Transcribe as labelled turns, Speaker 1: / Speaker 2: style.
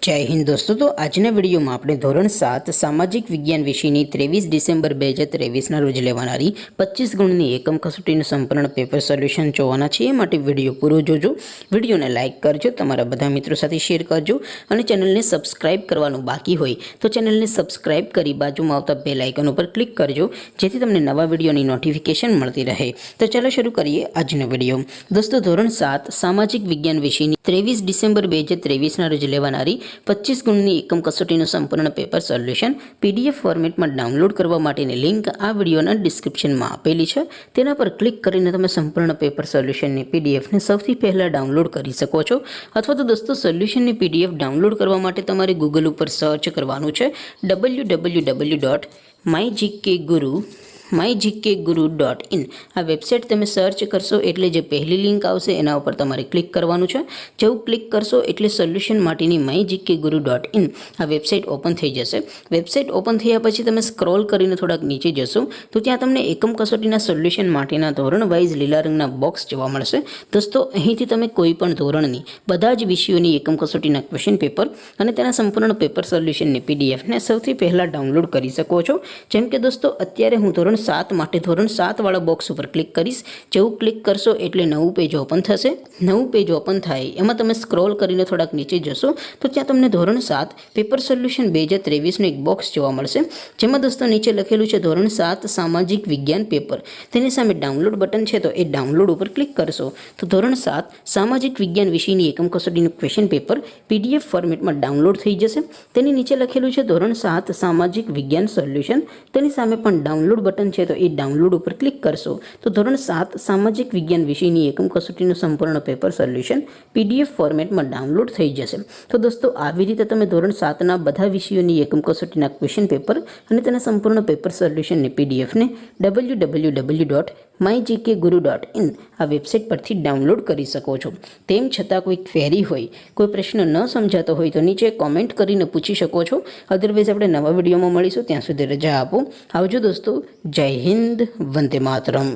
Speaker 1: जय हिंद दोस्तों। तो आजना विडियो में आपणे धोरण 7 सामाजिक विज्ञान विषयनी 23 डिसेम्बर 2023 रोज लेवानारी 25 गुणनी एकम कसोटीनुं संपूर्ण पेपर सोल्यूशन जोवाना छे। ए माटे विडियो पूरो जोजो। विडियोने लाइक करजो, तमारा बधा मित्रों साथे शेर करजो अने चेनलने सब्सक्राइब करवानुं बाकी होय तो चेनलने सब्सक्राइब करी बाजुमां आवता बेल आइकन पर क्लिक करजो, जेथी तमने नवा विडियोनी नोटिफिकेशन मळती रहे। तो चलो शुरू करिए आजनो विडियो। दोस्तों, धोरण 7 सामाजिक विज्ञान विषयनी 23 डिसेम्बर 2023 रोज लेवानारी 25 गुणनी एकम कसोटीनुं संपूर्ण पेपर सोल्यूशन पीडीएफ फॉर्मेट में डाउनलॉड करवा माटेनी लिंक आ विडियोना डिस्क्रिप्शन में आपेली छे। तेना पर क्लिक करीने तमे संपूर्ण पेपर सोल्यूशन ने पीडीएफ ने सौथी पहला डाउनलॉड करी सको छो। अथवा तो दोस्तों, सोल्यूशन ने पीडीएफ डाउनलॉड करवा माटे तमारे गूगल पर सर्च करवानुं छे www.mygkguru.in। आ वेबसाइट तमे सर्च करशो एटले जे पहली लिंक आवशे एना पर तमारे क्लिक करवानुं छे। जेवुं क्लिक करशो एटले सोल्यूशन माटेनी mygkguru.in आ वेबसाइट ओपन थई जशे। वेबसाइट ओपन थया पछी तमे स्क्रॉल करीने थोड़ाक नीचे जशो तो त्यां तमने एकम कसोटीना सोल्यूशन माटेना धोरण वाइज लीला रंगना बॉक्स जोवा मळशे। दोस्तों, અહીંથી તમે કોઈપણ ધોરણની બધા જ વિષયોની એકમ કસોટીના ક્વેશ્ચન પેપર અને તેના સંપૂર્ણ પેપર સોલ્યુશનની પીડીએફને સૌથી પહેલાં ડાઉનલોડ કરી શકો છો। જેમ કે દોસ્તો, અત્યારે હું ધોરણ 7 માટે ધોરણ 7 વાળા બોક્સ ઉપર ક્લિક કરીશ। જેવું ક્લિક કરશો એટલે નવું પેજ ઓપન થશે। નવું પેજ ઓપન થાય એમાં તમે સ્ક્રોલ કરીને થોડાક નીચે જશો તો ત્યાં તમને ધોરણ 7 પેપર સોલ્યુશન 2023નું એક બોક્સ જોવા મળશે, જેમાં દોસ્તો નીચે લખેલું છે ધોરણ 7 સામાજિક વિજ્ઞાન પેપર। તેની સામે ડાઉનલોડ બટન છે તો એ ડાઉનલોડ ઉપર ક્લિક કરશો તો ધોરણ 7 સામાજિક વિજ્ઞાન વિષયની એકમ કસોટીનું ક્વેશ્ચન પેપર પીડીએફ ફોર્મેટમાં ડાઉનલોડ થઈ જશે। તેની નીચે લખેલું છે ધોરણ 7 સામાજિક વિજ્ઞાન સોલ્યુશન। તેની સામે પણ ડાઉનલોડ બટન છે તો એ ડાઉનલોડ ઉપર ક્લિક કરશો તો ધોરણ 7 સામાજિક વિજ્ઞાન વિષયની એકમ કસોટીનું સંપૂર્ણ પેપર સોલ્યુશન પીડીએફ ફોર્મેટમાં ડાઉનલોડ થઈ જશે। તો દોસ્તો, આવી રીતે તમે ધોરણ 7ના બધા વિષયોની એકમ કસોટીના ક્વેશ્ચન પેપર અને તેના સંપૂર્ણ પેપર સોલ્યુશનની પીડીએફને www.mygkguru.in આ વેબસાઇટ પરથી ડાઉનલોડ કરી શકો છો। તેમ છતાં કોઈ ક્વેરી હોય, કોઈ પ્રશ્ન ન સમજાતો હોય તો નીચે કોમેન્ટ કરીને પૂછી શકો છો। અધરવાઇઝ આપણે નવા વિડીયોમાં મળીશું, ત્યાં સુધી રજા આપો। આવજો દોસ્તો। જય હિન્દ, વંદે માતરમ।